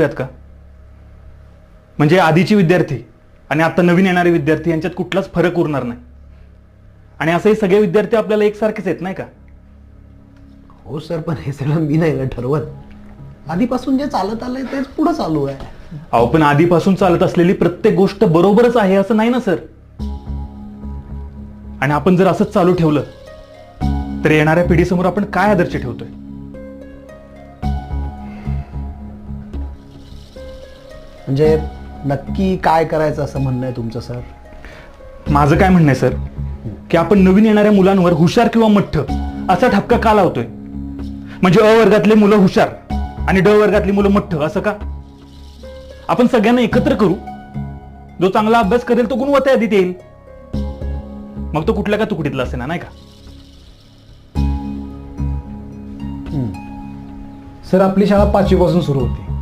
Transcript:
यात का? म्हणजे आधीची विद्यार्थी आणि आता नवीन येणारे विद्यार्थी यांच्यात कुठलाच फरक उरणार नाही. आणि असंही सगळे विद्यार्थी आपल्याला एकसारखेच आहेत नाही का? हो सर, पण हे सगळं मी नाही ना ठरवत. आधीपासून जे चालत आलंय तेच पुढे चालू आहे. अहो पण आधीपासून चालत असलेली प्रत्येक गोष्ट बरोबरच आहे असं नाही ना सर. आणि आपण जर असंच चालू ठेवलं तर येणाऱ्या पिढीसमोर आपण काय आदर्श ठेवतोय? म्हणजे नक्की काय करायचं असं म्हणणं आहे तुमचं सर? माझं काय म्हणणं आहे सर की आपण नवीन येणाऱ्या मुलांवर हुशार किंवा मठ्ठ असा ठपका का लावतोय? म्हणजे अ वर्गातले मुलं हुशार आणि ड वर्गातली मुलं मठ्ठ असं का? आपण सगळ्यांना एकत्र करू. जो चांगला अभ्यास करेल तो गुणवत्ता यादीत येईल. मग तो कुठल्या का तुकडीतला असे ना, नाही का? सर, आपली शाळा 5वी पासून सुरू होती.